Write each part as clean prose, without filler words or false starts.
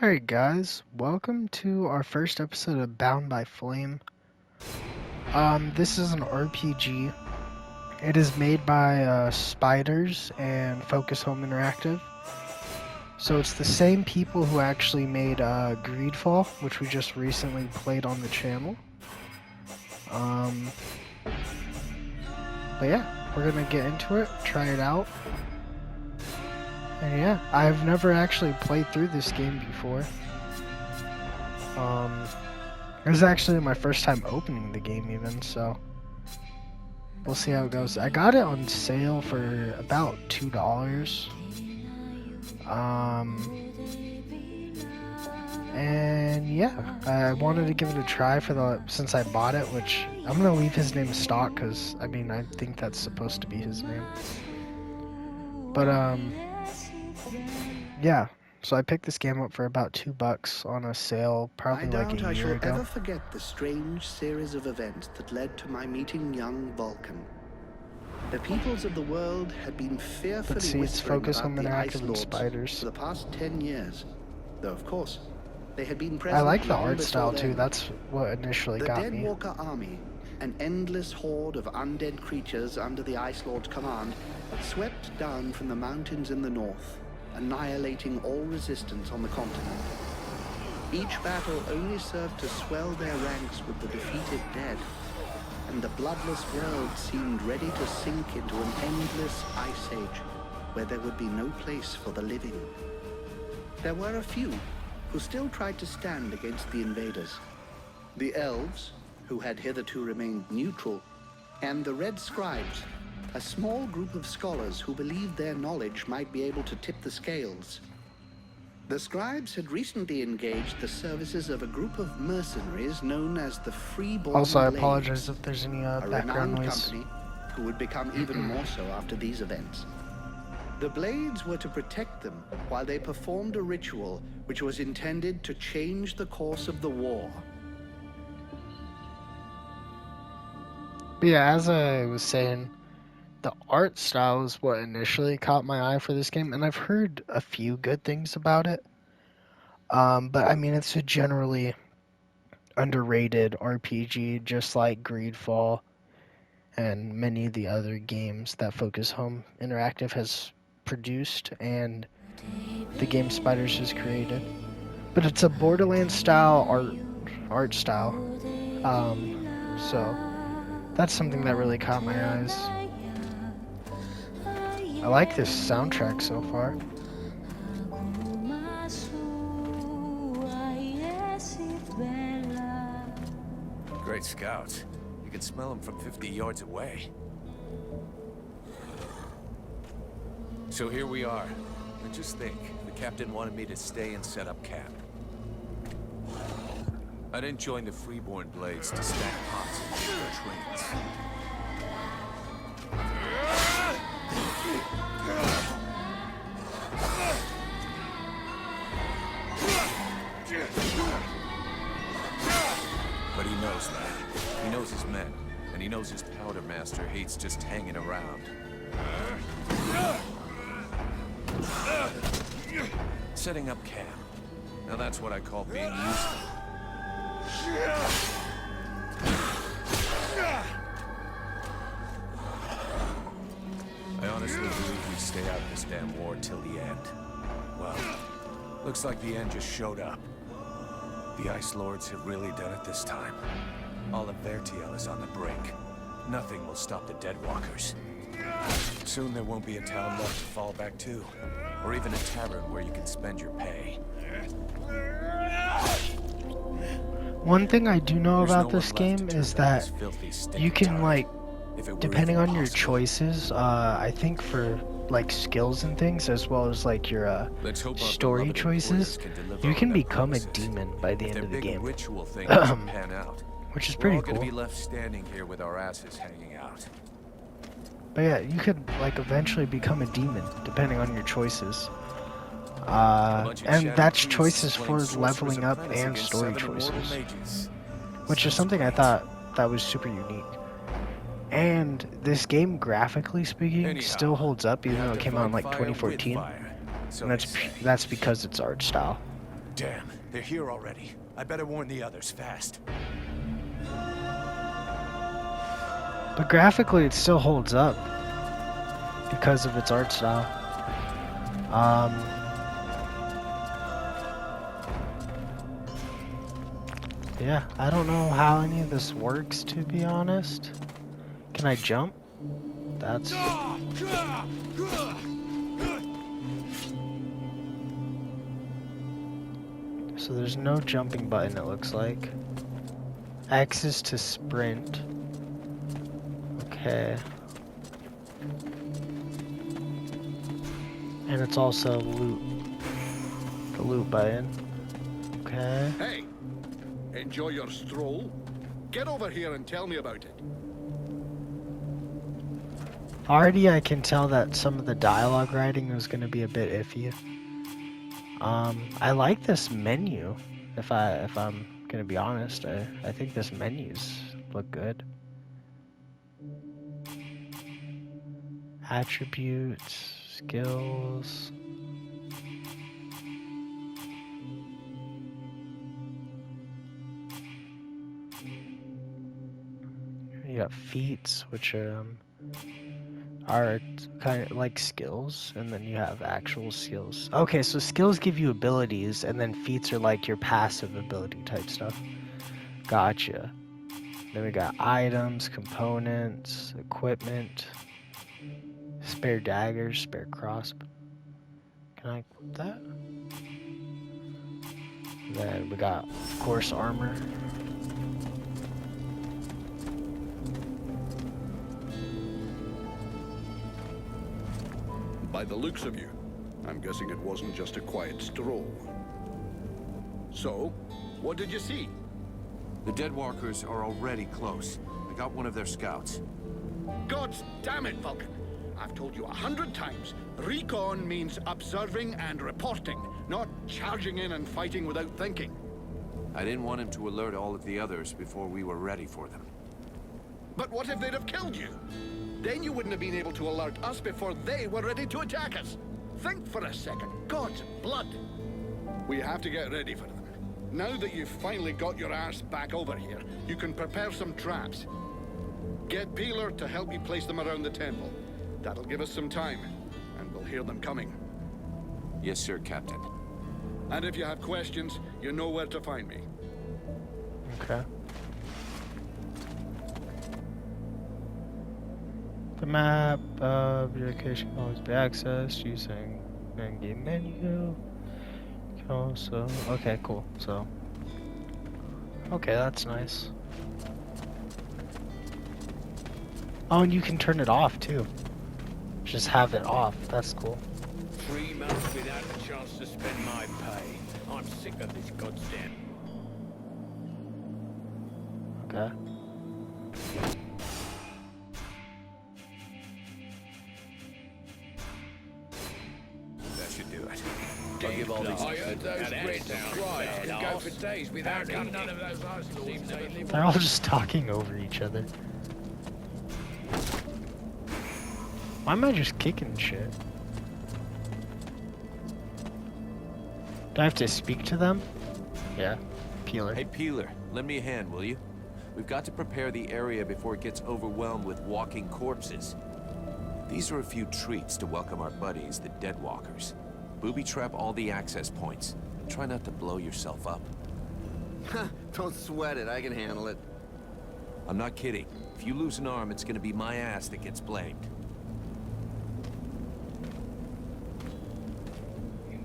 Alright guys, welcome to our first episode of Bound by Flame. This is an RPG. It is made by Spiders and Focus Home Interactive. So it's the same people who actually made Greedfall, which we just recently played on the channel. But yeah, we're gonna get into it, try it out. And yeah, I've never actually played through this game before. It was actually my first time opening the game even, so we'll see how it goes. I got it on sale for about $2. And yeah, I wanted to give it a try since I bought it, which I'm gonna leave his name stock because I mean I think that's supposed to be his name. But yeah. So I picked this game up for about $2 on a sale, probably like a year ago. I shall ever forget the strange series of events that led to my meeting young Vulcan. The peoples of the world had been fearfully whispering about the Ice Lords Spiders for the past 10 years, though of course they had been present. I like the art style too. That's what initially got me. The Deadwalker army, an endless horde of undead creatures under the Ice Lord's command, swept down from the mountains in the north, annihilating all resistance on the continent. Each battle only served to swell their ranks with the defeated dead, and the bloodless world seemed ready to sink into an endless ice age where there would be no place for the living. There were a few who still tried to stand against the invaders. The elves, who had hitherto remained neutral, and the Red Scribes, a small group of scholars who believed their knowledge might be able to tip the scales. The Scribes had recently engaged the services of a group of mercenaries known as the Freeborn Also, I Blades, apologize if there's any background noise. company who would become even more so after these events. The Blades were to protect them while they performed a ritual which was intended to change the course of the war. But yeah, as I was saying, the art style is what initially caught my eye for this game, and I've heard a few good things about it. But I mean, it's a generally underrated RPG, just like Greedfall and many of the other games that Focus Home Interactive has produced and the game Spiders has created. But it's a Borderlands style art style. So that's something that really caught my eyes. I like this soundtrack so far. Great scouts. You can smell them from 50 yards away. So here we are. And just think, the captain wanted me to stay and set up camp. I didn't join the Freeborn Blades to stack pots and get their trains. But he knows that. He knows his men, and he knows his powder master hates just hanging around. Setting up camp. Now that's what I call being useful. I honestly believe we stay out of this damn war till the end. Well, looks like the end just showed up. The Ice Lords have really done it this time. All of Vertiel is on the brink. Nothing will stop the Deadwalkers. Soon there won't be a town left to fall back to, or even a tavern where you can spend your pay. One thing I do know about this game is that you can, like, depending on your choices, I think for like skills and things, as well as like your story choices, you can become a demon by the end of the game, which is pretty cool. Be left standing here with our asses hanging out. But yeah, you could like eventually become a demon depending on your choices. And that's choices for leveling up and story choices, which is something I thought that was super unique. And this game, graphically speaking, still holds up even though it came out in like 2014. And that's because it's art style. Damn, they're here already. I better warn the others fast. But graphically, it still holds up because of its art style. Yeah, I don't know how any of this works, to be honest. Can I jump? That's... So there's no jumping button, it looks like. X is to sprint. Okay. And it's also loot. The loot button. Okay. Hey, enjoy your stroll? Get over here and tell me about it. Already I can tell that some of the dialogue writing is going to be a bit iffy. I like this menu. If I'm going to be honest, I think this menus look good. Attributes, skills. You got feats, which are kind of like skills, and then you have actual skills. Okay, so skills give you abilities, and then feats are like your passive ability type stuff. Gotcha. Then we got items, components, equipment, spare daggers, spare crossbow. Can I equip that? Then we got, of course, armor. By the looks of you, I'm guessing it wasn't just a quiet stroll. So, what did you see? The Deadwalkers are already close. I got one of their scouts. God damn it, Vulcan! I've told you 100 times, recon means observing and reporting, not charging in and fighting without thinking. I didn't want him to alert all of the others before we were ready for them. But what if they'd have killed you? Then you wouldn't have been able to alert us before they were ready to attack us. Think for a second. God's blood. We have to get ready for them. Now that you've finally got your arse back over here, you can prepare some traps. Get Peeler to help you place them around the temple. That'll give us some time, and we'll hear them coming. Yes, sir, Captain. And if you have questions, you know where to find me. Okay. The map of your location can always be accessed using in-game menu. You can also... Okay, cool. So... Okay, that's nice. Oh, and you can turn it off, too. Just have it off. That's cool. 3 months without a chance to spend my pay. I'm sick of this goddamn... Okay. That should do it. I'll give all these... I heard those Brits cry and go for days without eating. None of those ice. They're all just talking over each other. Why am I just kicking shit? Do I have to speak to them? Yeah. Peeler. Hey, Peeler, lend me a hand, will you? We've got to prepare the area before it gets overwhelmed with walking corpses. These are a few treats to welcome our buddies, the Deadwalkers. Booby trap all the access points. Try not to blow yourself up. Don't sweat it, I can handle it. I'm not kidding. If you lose an arm, it's gonna be my ass that gets blamed.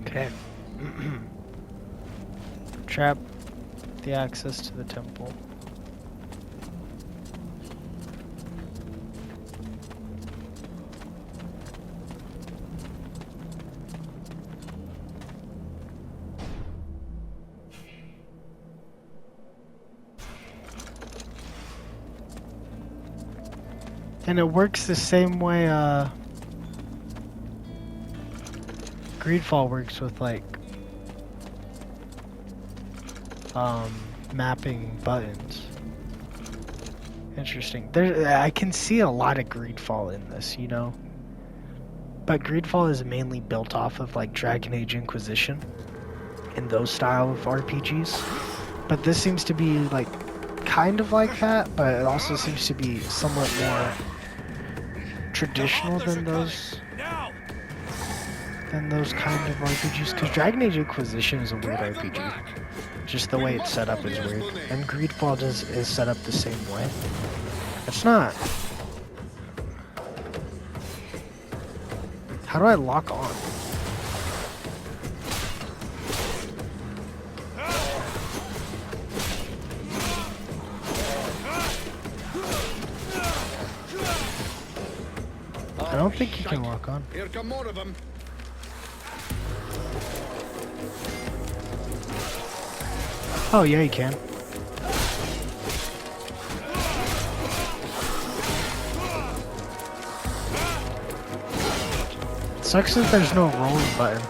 Okay. Trap the access to the temple. And it works the same way Greedfall works with, like, mapping buttons. Interesting. I can see a lot of Greedfall in this, you know? But Greedfall is mainly built off of, like, Dragon Age Inquisition. in those style of RPGs. But this seems to be like kind of like that, but it also seems to be somewhat more traditional than those kind of RPGs. Because Dragon Age Inquisition is a weird RPG. Just the way it's set up is weird. And Greedfall is set up the same way. It's not. How do I lock on? I don't think you can lock on. Here come more of them. Oh yeah, you can. Sucks that there's no rolling button.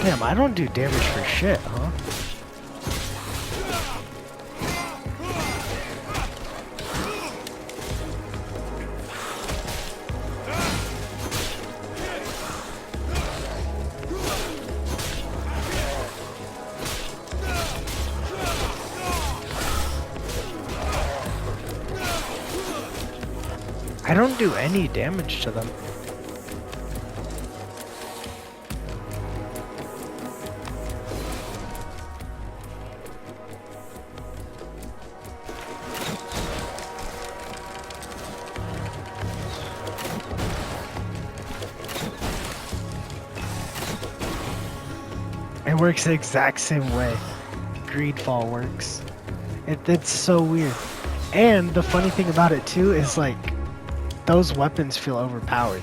Damn, I don't do damage for shit, huh? I don't do any damage to them. It works the exact same way Greedfall works. It's so weird. And the funny thing about it too is like those weapons feel overpowered.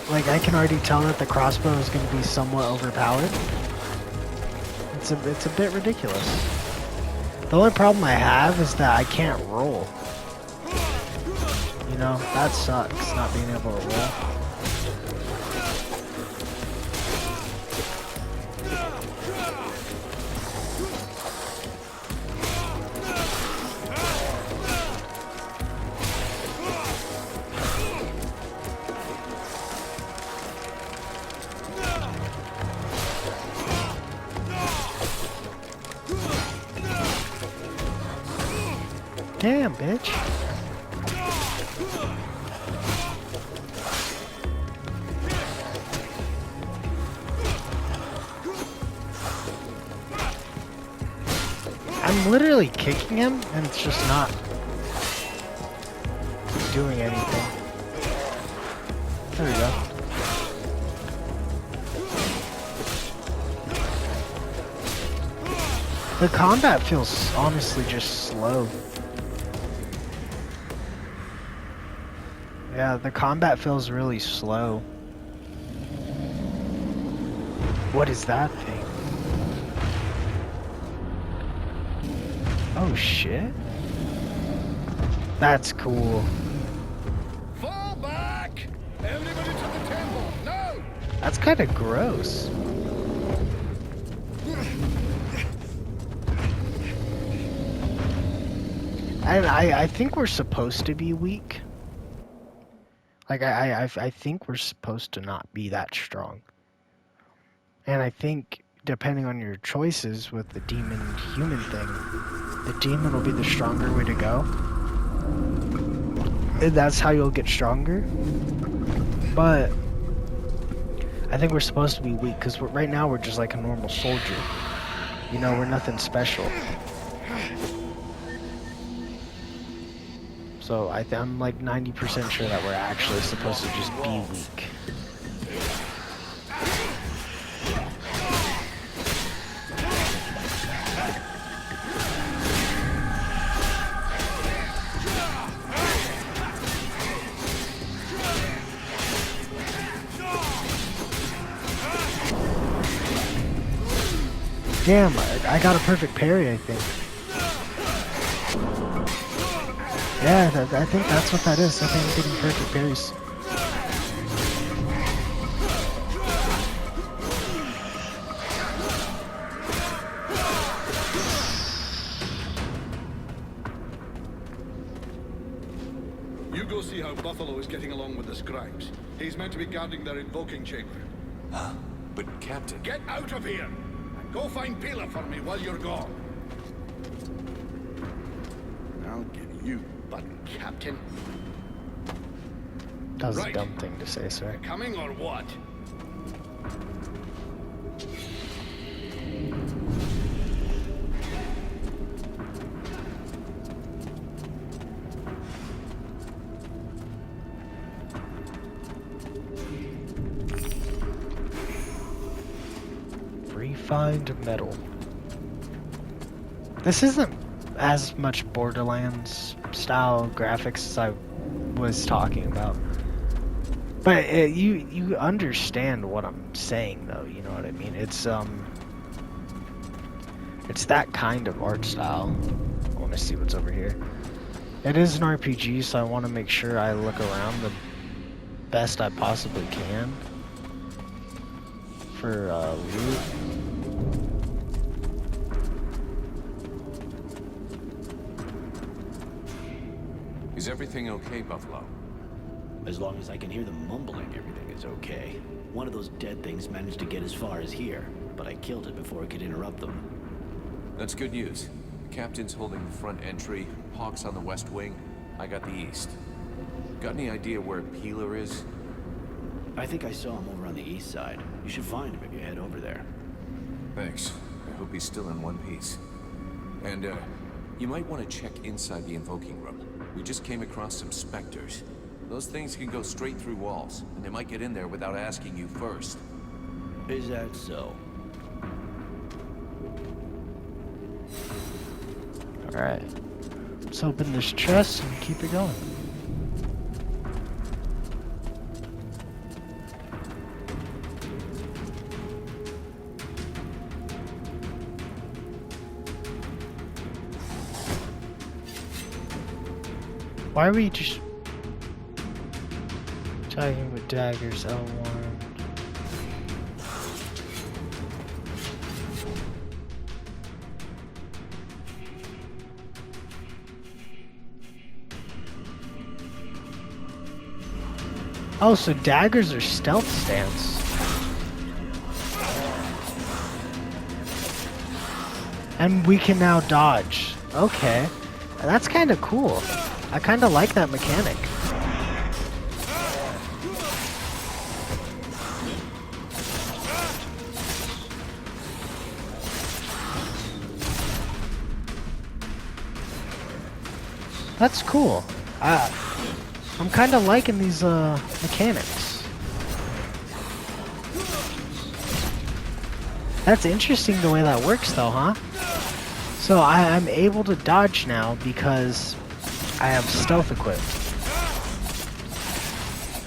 Like I can already tell that the crossbow is going to be somewhat overpowered. It's a bit ridiculous. The only problem I have is that I can't roll. You know, that sucks, not being able to roll. Damn, bitch. I'm literally kicking him and it's just not doing anything. There we go. The combat feels honestly just slow. Yeah, the combat feels really slow. What is that thing? Oh shit. That's cool. Fall back! Everybody to the temple! No! That's kind of gross. And I think we're supposed to be weak. Like, I think we're supposed to not be that strong. And I think, depending on your choices with the demon-human thing, the demon will be the stronger way to go. And that's how you'll get stronger. But I think we're supposed to be weak, because right now we're just like a normal soldier. You know, we're nothing special. So I'm like 90% sure that we're actually supposed to just be weak. Damn, I got a perfect parry, I think. Yeah, I think that's what that is. I think I'm getting perfect parries. see how Buffalo is getting along with the scribes. He's meant to be guarding their invoking chamber. Huh? But Captain... Get out of here! And go find Pila for me while you're gone. I'll give you button, Captain. That was Right. a dumb thing to say, sir. Coming or what? Refined metal. This isn't as much Borderlands style graphics as I was talking about. But you understand what I'm saying, though. You know what I mean? It's that kind of art style. I want to see what's over here. It is an RPG, so I want to make sure I look around the best I possibly can for loot. Is everything okay, Buffalo? As long as I can hear them mumbling, everything is okay. One of those dead things managed to get as far as here, but I killed it before it could interrupt them. That's good news. The captain's holding the front entry, Hawk's on the west wing, I got the east. Got any idea where Peeler is? I think I saw him over on the east side. You should find him if you head over there. Thanks. I hope he's still in one piece. And, you might want to check inside the invoking room. We just came across some specters. Those things can go straight through walls, and they might get in there without asking you first. Is that so? Alright. Let's open this chest and keep it going. Why are we just talking with daggers, L1? Oh, so daggers are stealth stance. And we can now dodge. Okay. That's kind of cool. I kind of like that mechanic. That's cool. I'm kind of liking these mechanics. That's interesting the way that works though, huh? So I'm able to dodge now because I have stealth equipped.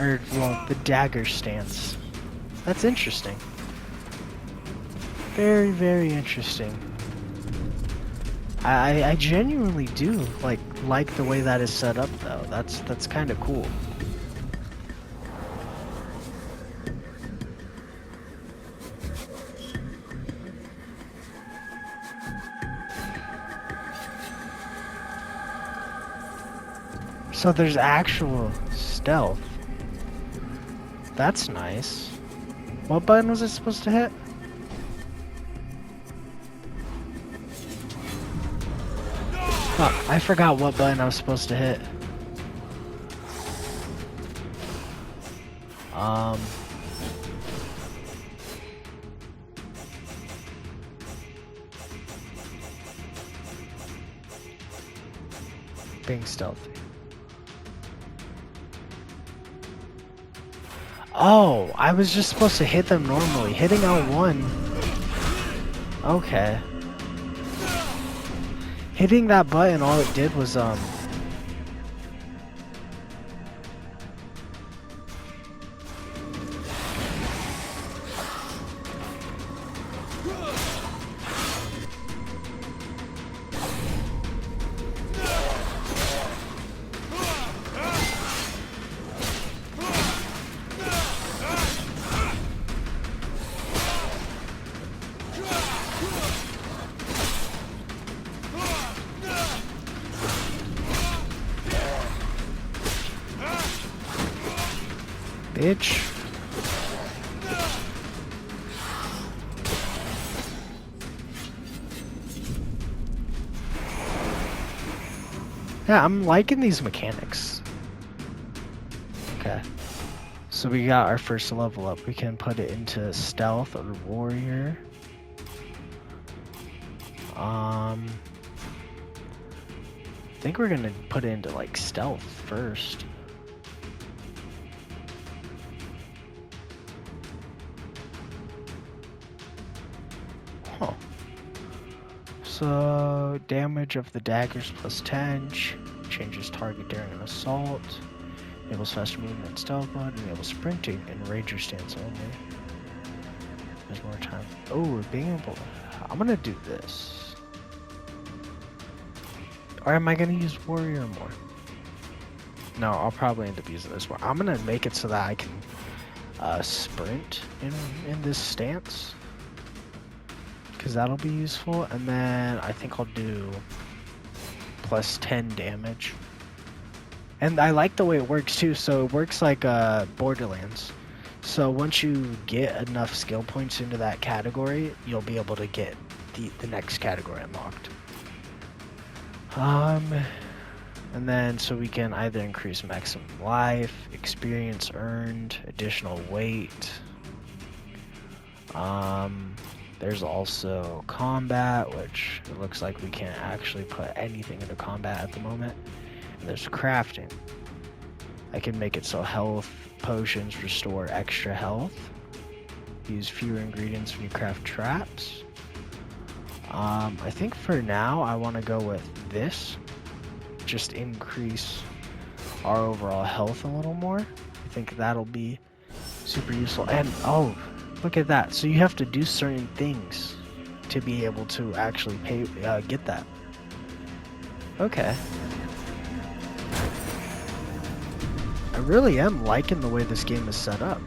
Or, well, the dagger stance. That's interesting. Very, very interesting. I genuinely do like the way that is set up though. That's kind of cool. So there's actual stealth. That's nice. What button was it supposed to hit? Oh, I forgot what button I was supposed to hit. Being stealthy. Oh, I was just supposed to hit them normally. Hitting L1. Okay. Hitting that button, all it did was, bitch. Yeah, I'm liking these mechanics. Okay. So we got our first level up. We can put it into stealth or warrior. I think we're gonna put it into like stealth first. Huh. So damage of the daggers plus 10, changes target during an assault, enables faster movement in stealth mode, enables sprinting in ranger stance only. There's more time. Oh, being able. I'm gonna do this. Or am I gonna use warrior more? No, I'll probably end up using this one. I'm gonna make it so that I can sprint in this stance, because that'll be useful. And then I think I'll do plus 10 damage. And I like the way it works too. So it works like Borderlands. So once you get enough skill points into that category, you'll be able to get the next category unlocked. And then so we can either increase maximum life, experience earned, additional weight. There's also combat, which it looks like we can't actually put anything into combat at the moment. And there's crafting. I can make it so health potions restore extra health. Use fewer ingredients when you craft traps. I think for now I want to go with this. Just increase our overall health a little more. I think that'll be super useful. And oh, look at that. So you have to do certain things to be able to actually get that. Okay. I really am liking the way this game is set up.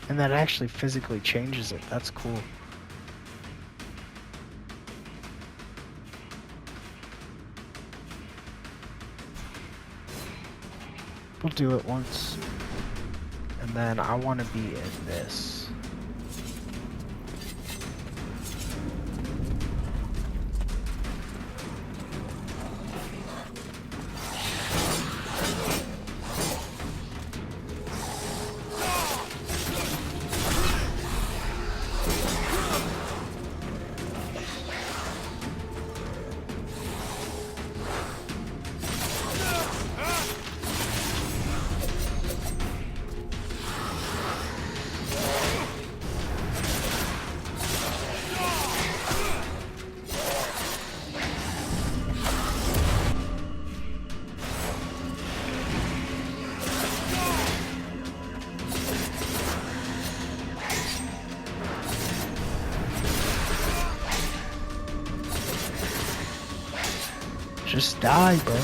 And that actually physically changes it. That's cool. We'll do it once. And then I want to be in this. Just die, bro.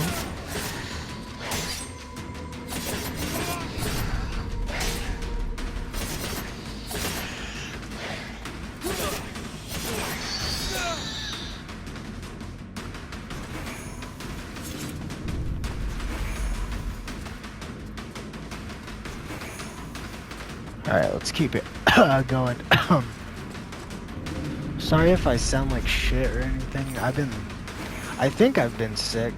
Alright, let's keep it going. Sorry if I sound like shit or anything. I think I've been sick,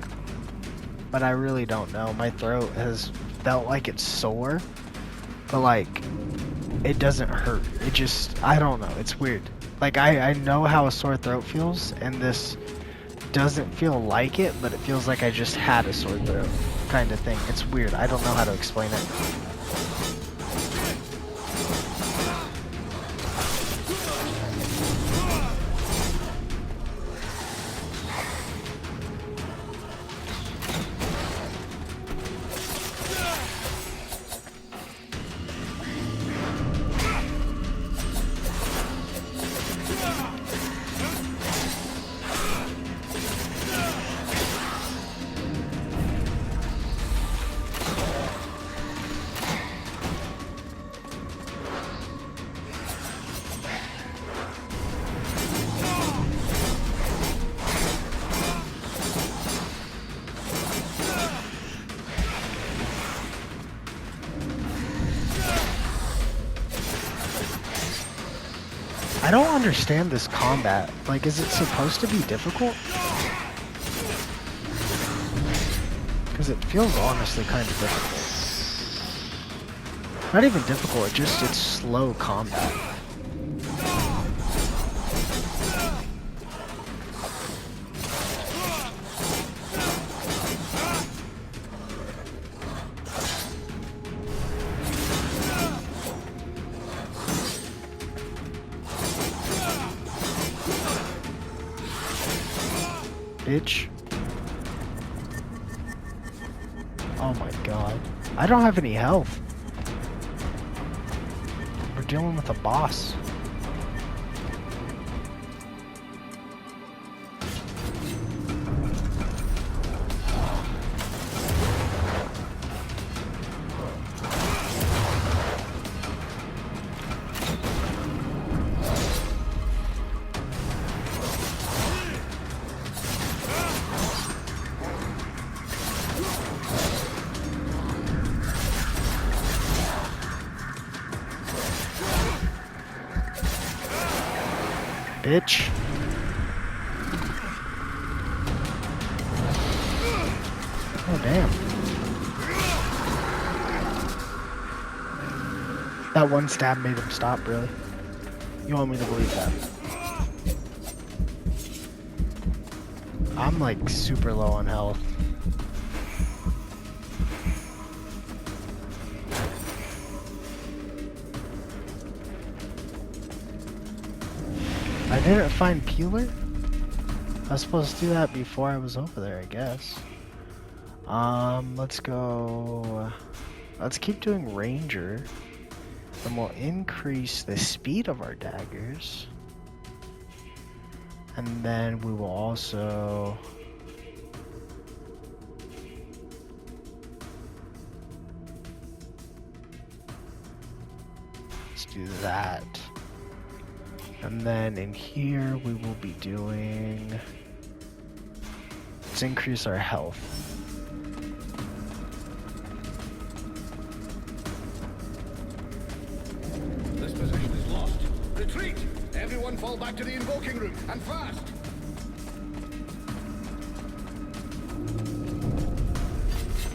but I really don't know. My throat has felt like it's sore, but like, it doesn't hurt. It just, I don't know, it's weird. Like, I know how a sore throat feels, and this doesn't feel like it, but it feels like I just had a sore throat kind of thing. It's weird, I don't know how to explain it. I don't understand this combat. Like, is it supposed to be difficult? Because it feels honestly kind of difficult. Not even difficult, it's slow combat. Bitch. Oh my god. I don't have any health. We're dealing with a boss. Bitch. Oh, damn. That one stab made him stop, really? You want me to believe that? I'm like super low on health. I didn't find Peeler? I was supposed to do that before I was over there, I guess. Let's go... Let's keep doing Ranger. And we'll increase the speed of our daggers. And then we will also... Let's do that. And then in here we will be doing... Let's increase our health. This position is lost. Retreat! Everyone fall back to the invoking room, and fast!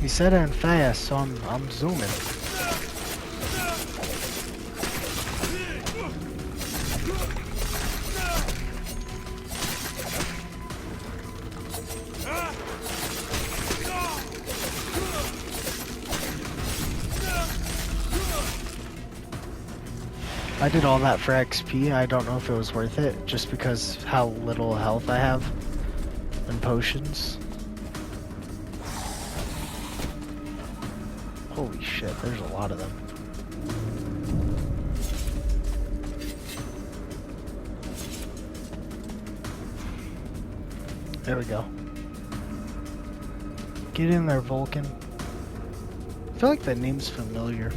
He said it fast, so I'm zooming. I did all that for XP. I don't know if it was worth it, just because how little health I have and potions. Holy shit, there's a lot of them. There we go. Get in there, Vulcan. I feel like that name's familiar.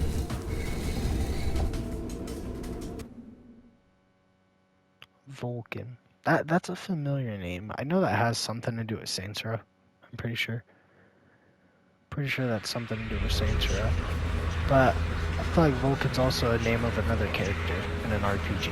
Vulcan. That's a familiar name. I know that has something to do with Saints Row. I'm pretty sure. Pretty sure that's something to do with Saints Row. But I feel like Vulcan's also a name of another character in an RPG.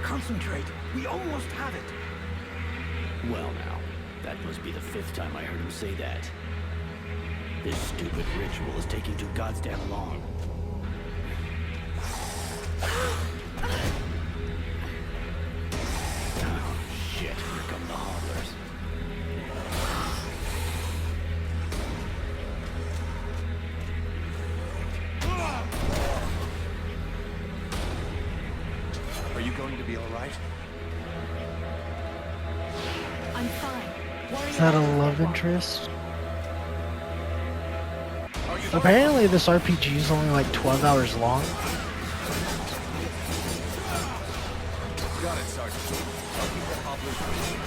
Concentrate. We almost have it. Well now, that must be the 5th time I heard him say that. This stupid ritual is taking too goddamn long. Oh shit, here come the hodlers. Are you going to be all right? I'm fine. Is that a love interest? Apparently this RPG is only like 12 hours long. Got it, Sergeant. I'll keep the hobblers busy.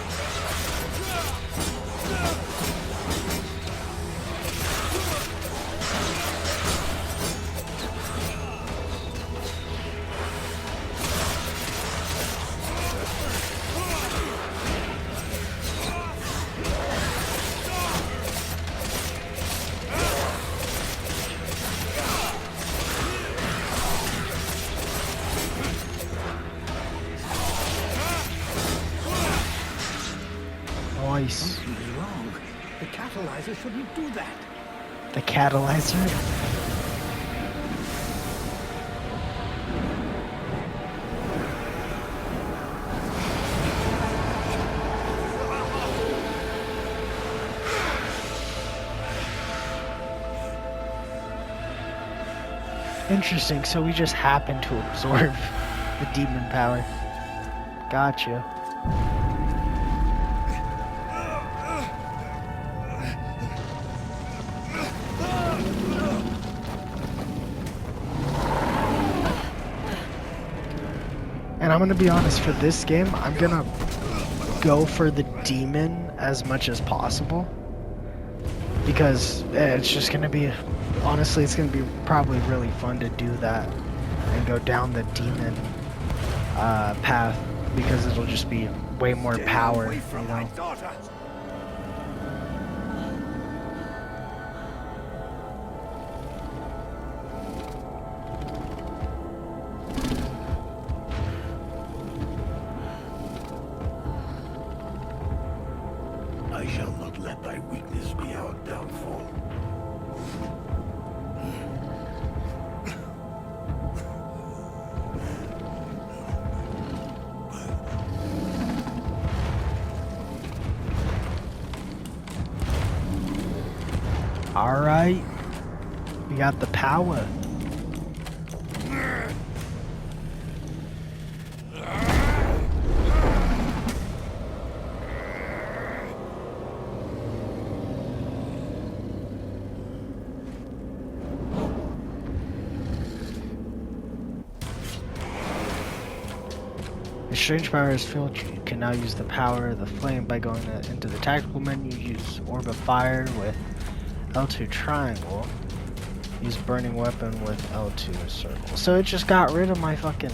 Nice. Something's wrong. The catalyzer shouldn't do that. The catalyzer. Interesting, so we just happen to absorb the demon power. Gotcha. And I'm gonna be honest, for this game, I'm gonna go for the demon as much as possible. Because it's just gonna be, honestly, it's gonna be probably really fun to do that and go down the demon path, because it'll just be way more power, you know. I shall not let thy weakness be our downfall. Alright. We got the power. The strange power is filled. You can now use the power of the flame by going into the tactical menu. Use Orb of Fire with L2 triangle. Use burning weapon with L2 circle. So it just got rid of my fucking...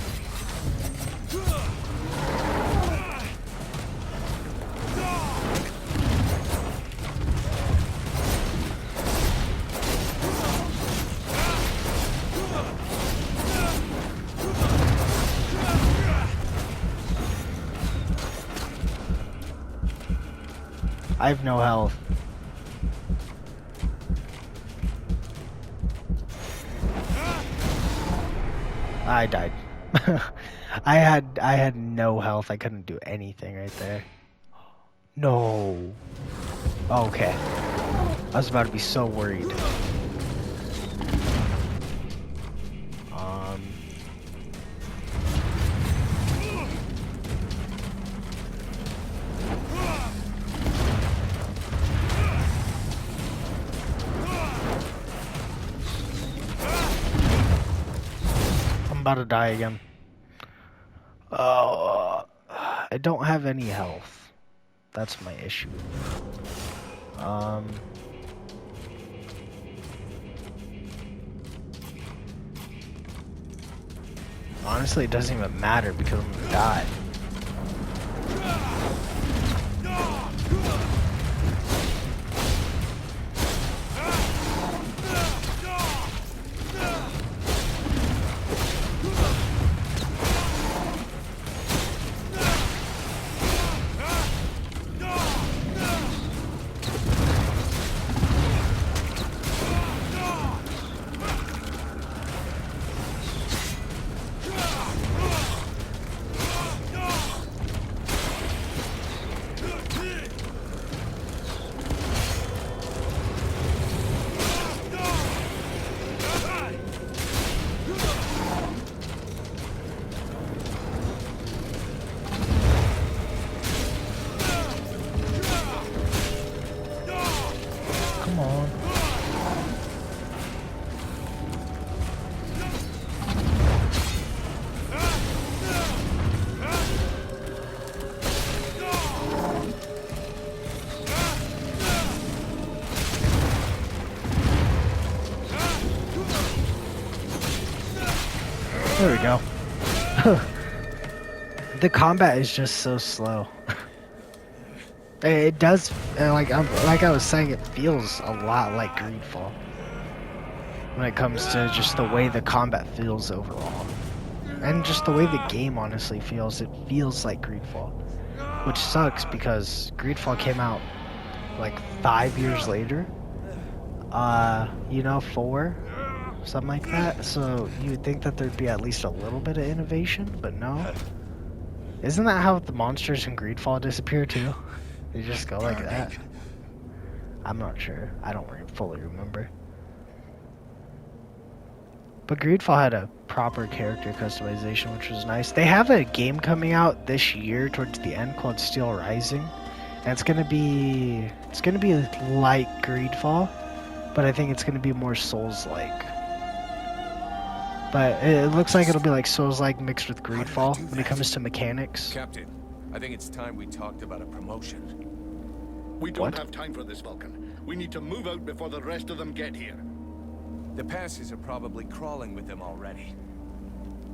I have no health. I died. I had no health. I couldn't do anything right there. No. Okay. I was about to be so worried. I'm about to die again. I don't have any health. That's my issue. Honestly, it doesn't even matter because I'm gonna die. There we go. The combat is just so slow. It does, like I was saying, it feels a lot like Greedfall when it comes to just the way the combat feels overall, and just the way the game honestly feels. It feels like Greedfall. which sucks because Greedfall came out like 5 years later. 4, something like that. So you would think that there'd be at least a little bit of innovation, but no. Isn't that how the monsters in Greedfall disappear too? They just go like that. I'm not sure. I don't fully remember. But Greedfall had a proper character customization, which was nice. They have a game coming out this year towards the end called Steel Rising, and it's gonna be like Greedfall, but I think it's gonna be more Souls-like. But it looks like it'll be like Souls-like mixed with Greedfall when it comes to mechanics. Captain, I think it's time we talked about a promotion. We don't have time for this, Vulcan. We need to move out before the rest of them get here. The passes are probably crawling with them already.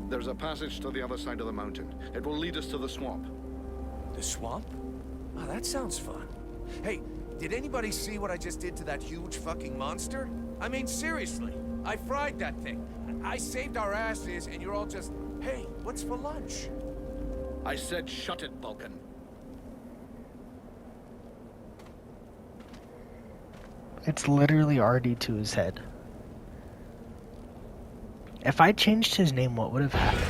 There's a passage to the other side of the mountain. It will lead us to the swamp. The swamp? Oh, that sounds fun. Hey, did anybody see what I just did to that huge fucking monster? I mean, seriously, I fried that thing. I saved our asses, and you're all just, hey, what's for lunch? I said shut it, Vulcan. It's literally already to his head. If I changed his name, what would have happened?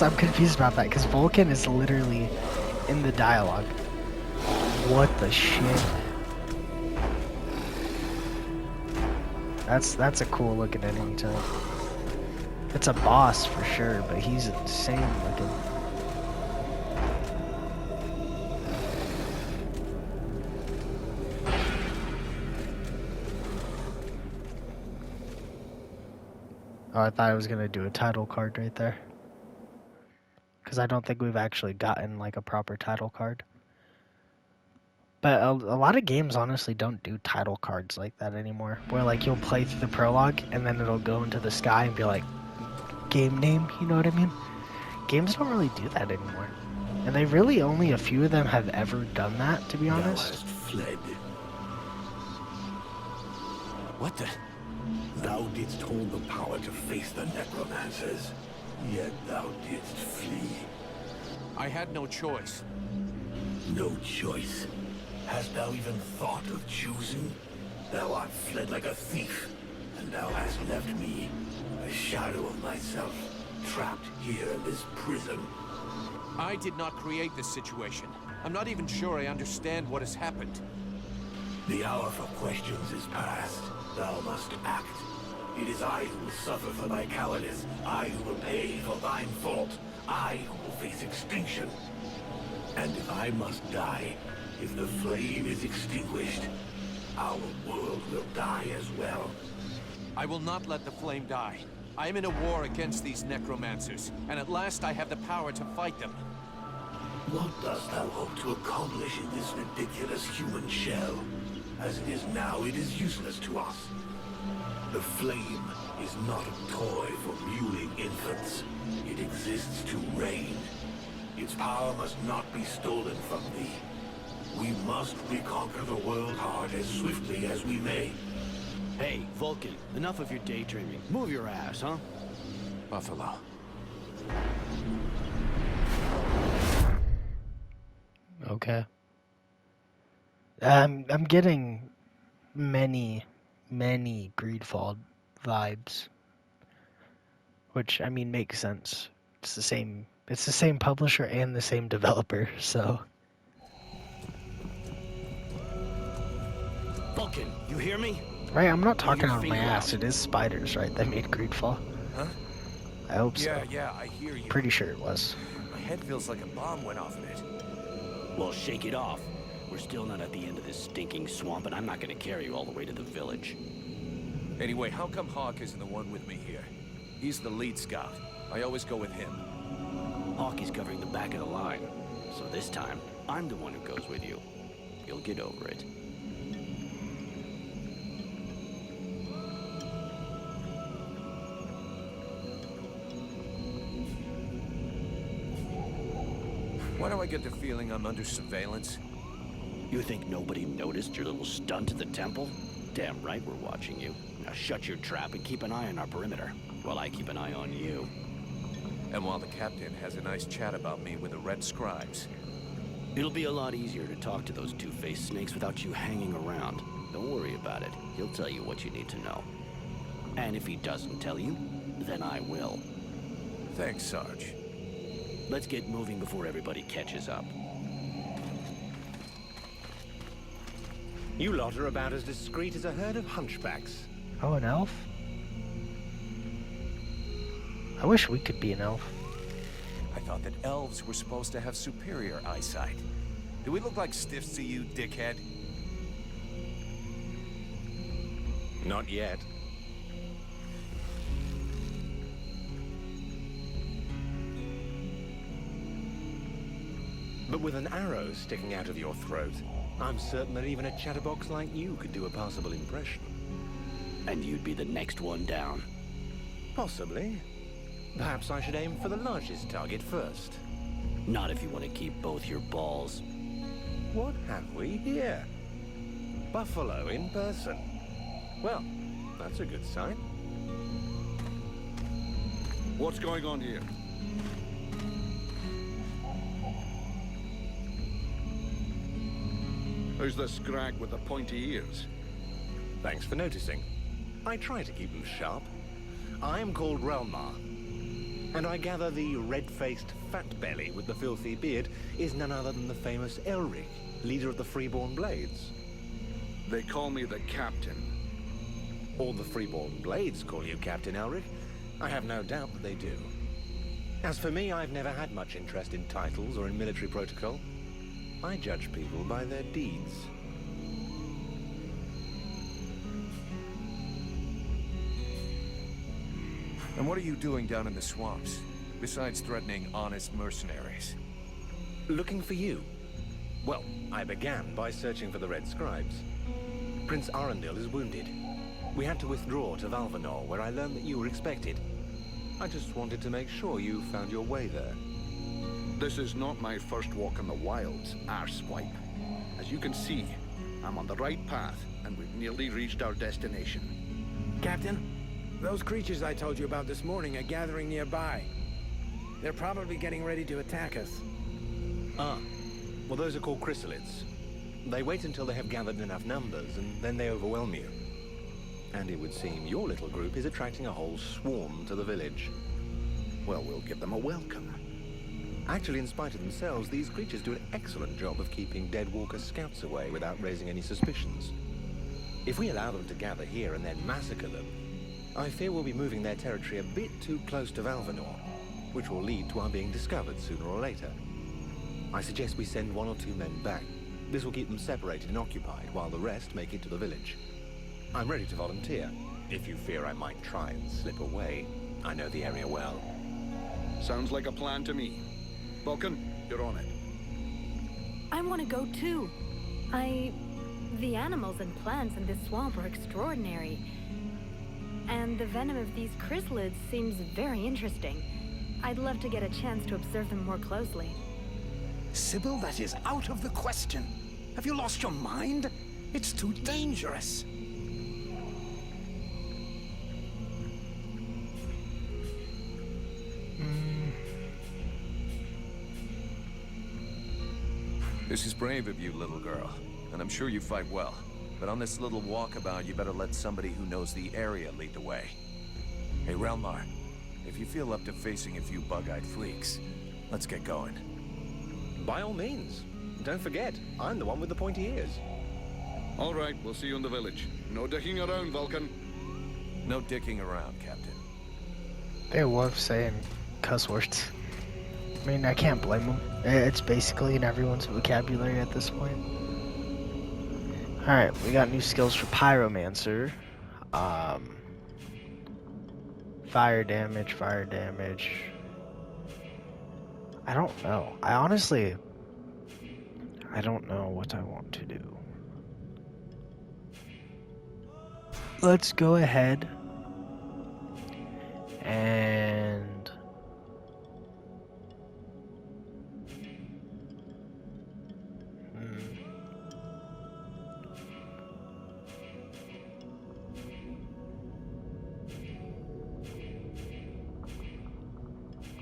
I'm confused about that, because Vulcan is literally in the dialogue. What the shit? That's a cool looking enemy type. It's a boss for sure, but he's insane looking. Oh, I thought I was gonna do a title card right there. Because I don't think we've actually gotten like a proper title card. But a lot of games honestly don't do title cards like that anymore. Where like you'll play through the prologue and then it'll go into the sky and be like, game name, you know what I mean? Games don't really do that anymore. And they really only a few of them have ever done that, to be honest. Thou hast fled. What the? Thou didst hold the power to face the necromancers, yet thou didst flee. I had no choice. No choice. Hast thou even thought of choosing? Thou art fled like a thief, and thou hast left me, a shadow of myself, trapped here in this prison. I did not create this situation. I'm not even sure I understand what has happened. The hour for questions is past. Thou must act. It is I who will suffer for thy cowardice. I who will pay for thine fault. I who will face extinction. And if I must die, if the flame is extinguished, our world will die as well. I will not let the flame die. I am in a war against these necromancers, and at last I have the power to fight them. What dost thou hope to accomplish in this ridiculous human shell? As it is now, it is useless to us. The flame is not a toy for mewling infants. It exists to reign. Its power must not be stolen from thee. We must reconquer the world heart as swiftly as we may. Hey, Vulcan, enough of your daydreaming. Move your ass, huh? Buffalo. Okay. I'm getting many Greedfall vibes, which I mean makes sense. It's the same publisher and the same developer, so. Vulcan, you hear me? Right, I'm not talking your out of my finger ass. out. It is spiders, right? That made Greedfall. Huh? I hope so. Yeah, I hear you. Pretty sure it was. My head feels like a bomb went off in it. Well, shake it off. We're still not at the end of this stinking swamp, and I'm not gonna carry you all the way to the village. Anyway, how come Hawk isn't the one with me here? He's the lead scout. I always go with him. Hawk is covering the back of the line, so this time, I'm the one who goes with you. You'll get over it. Why do I get the feeling I'm under surveillance? You think nobody noticed your little stunt at the temple? Damn right we're watching you. Now shut your trap and keep an eye on our perimeter, while I keep an eye on you. And while the captain has a nice chat about me with the Red Scribes. It'll be a lot easier to talk to those two-faced snakes without you hanging around. Don't worry about it. He'll tell you what you need to know. And if he doesn't tell you, then I will. Thanks, Sarge. Let's get moving before everybody catches up. You lot are about as discreet as a herd of hunchbacks. Oh, an elf? I wish we could be an elf. I thought that elves were supposed to have superior eyesight. Do we look like stiffs to you, dickhead? Not yet. But with an arrow sticking out of your throat, I'm certain that even a chatterbox like you could do a passable impression. And you'd be the next one down. Possibly. Perhaps I should aim for the largest target first. Not if you want to keep both your balls. What have we here? Buffalo in person. Well, that's a good sign. What's going on here? Who's the scrag with the pointy ears? Thanks for noticing. I try to keep them sharp. I am called Relmar, and I gather the red-faced fat belly with the filthy beard is none other than the famous Elric, leader of the Freeborn Blades. They call me the Captain. All the Freeborn Blades call you Captain Elric. I have no doubt that they do. As for me, I've never had much interest in titles or in military protocol. I judge people by their deeds. And what are you doing down in the swamps, besides threatening honest mercenaries? Looking for you. Well, I began by searching for the Red Scribes. Prince Arundel is wounded. We had to withdraw to Valvanor, where I learned that you were expected. I just wanted to make sure you found your way there. This is not my first walk in the wilds, arsewipe. As you can see, I'm on the right path, and we've nearly reached our destination. Captain, those creatures I told you about this morning are gathering nearby. They're probably getting ready to attack us. Ah, well those are called chrysalids. They wait until they have gathered enough numbers, and then they overwhelm you. And it would seem your little group is attracting a whole swarm to the village. Well, we'll give them a welcome. Actually, in spite of themselves, these creatures do an excellent job of keeping Deadwalker scouts away without raising any suspicions. If we allow them to gather here and then massacre them, I fear we'll be moving their territory a bit too close to Valvanor, which will lead to our being discovered sooner or later. I suggest we send 1 or 2 men back. This will keep them separated and occupied, while the rest make it to the village. I'm ready to volunteer, if you fear I might try and slip away. I know the area well. Sounds like a plan to me. Vulcan, you're on it. I want to go too. The animals and plants in this swamp are extraordinary. And the venom of these chrysalids seems very interesting. I'd love to get a chance to observe them more closely. Sybil, that is out of the question. Have you lost your mind? It's too dangerous. This is brave of you, little girl, and I'm sure you fight well. But on this little walkabout, you better let somebody who knows the area lead the way. Hey, Relmar, if you feel up to facing a few bug-eyed freaks, let's get going. By all means. Don't forget, I'm the one with the pointy ears. All right, we'll see you in the village. No dicking around, Vulcan. No dicking around, Captain. They love saying cuss words. I mean, I can't blame them. It's basically in everyone's vocabulary at this point. Alright, we got new skills for Pyromancer. Fire damage. I don't know. I don't know what I want to do. Let's go ahead and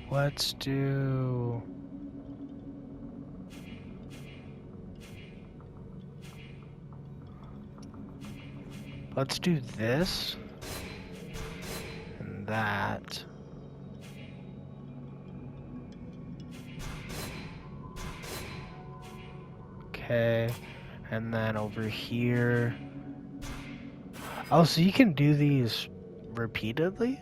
Let's do... Let's do this. And that. Okay. And then over here. Oh, so you can do these repeatedly?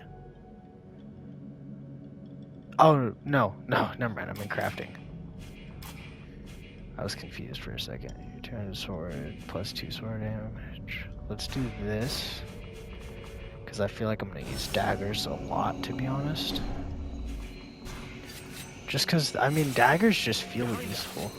Oh, no, never mind, I'm in crafting. I was confused for a second. You turn the sword, plus 2 sword damage. Let's do this. Because I feel like I'm going to use daggers a lot, to be honest. Just because, I mean, daggers just feel useful.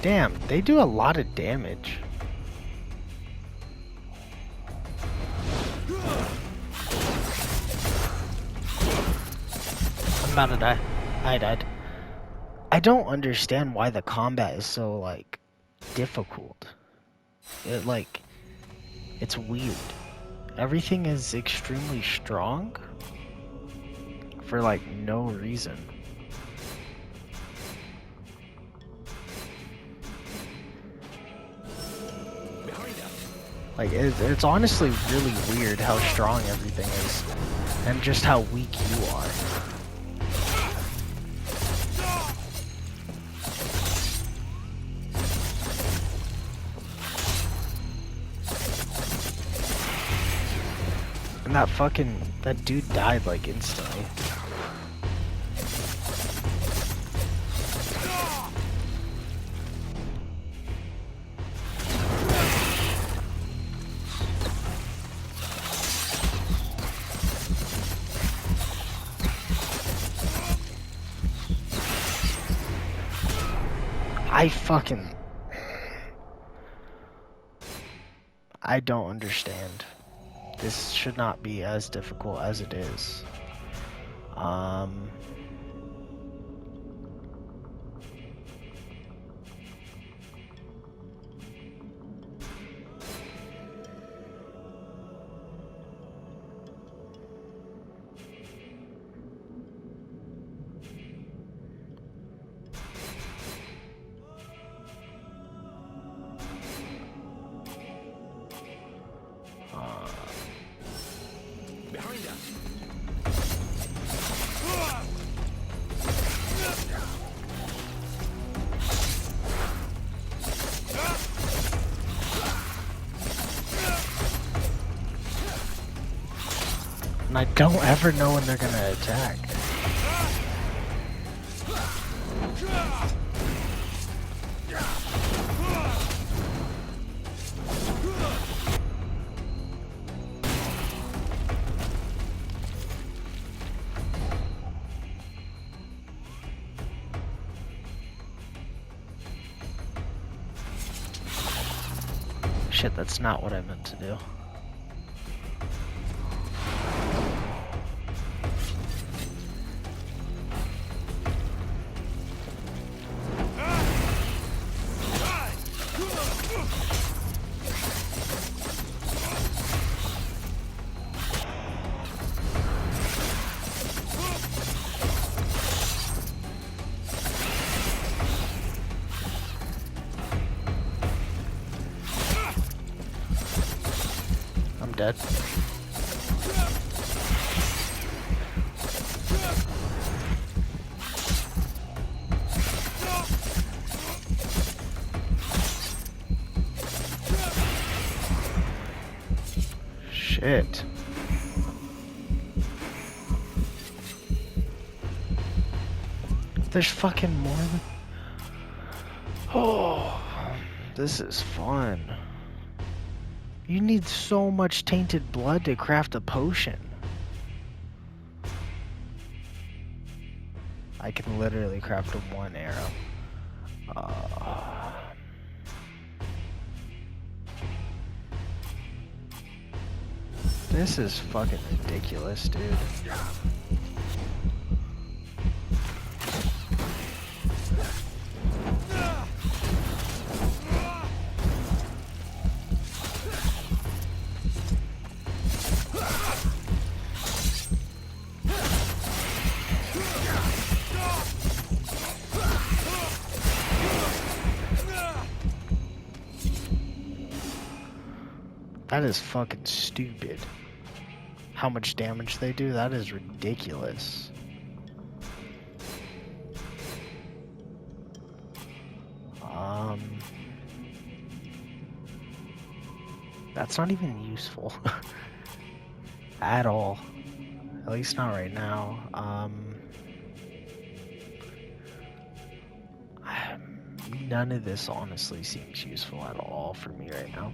Damn, they do a lot of damage. I'm about to die. I died. I don't understand why the combat is so, like, difficult. It's weird. Everything is extremely strong for, like, no reason. Like, it's honestly really weird how strong everything is, and just how weak you are. And that dude died, like, instantly. I don't understand. This should not be as difficult as it is. Behind us. And I don't ever know when they're gonna attack. Shit, that's not what I meant to do. Dead. Shit. There's fucking more than... Oh, this is fun. You need so much tainted blood to craft a potion. I can literally craft one arrow. This is fucking ridiculous, dude. That is fucking stupid. How much damage they do, that is ridiculous. That's not even useful at all. At least not right now. None of this honestly seems useful at all for me right now.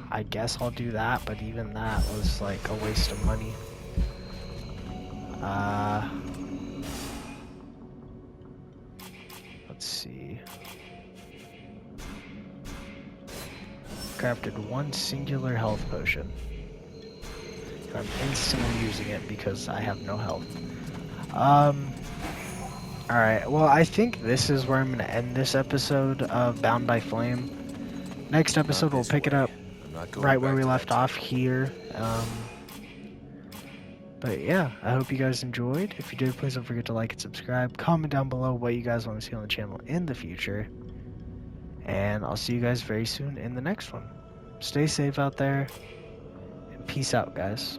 I guess I'll do that, but even that was like a waste of money. Let's see. Crafted one singular health potion. And I'm instantly using it because I have no health. Alright, well I think this is where I'm going to end this episode of Bound by Flame. Next episode we'll pick it up right where we left off here. But yeah, I hope you guys enjoyed. If you did, please don't forget to like and subscribe. Comment down below what you guys want to see on the channel in the future. And I'll see you guys very soon in the next one. Stay safe out there. And peace out, guys.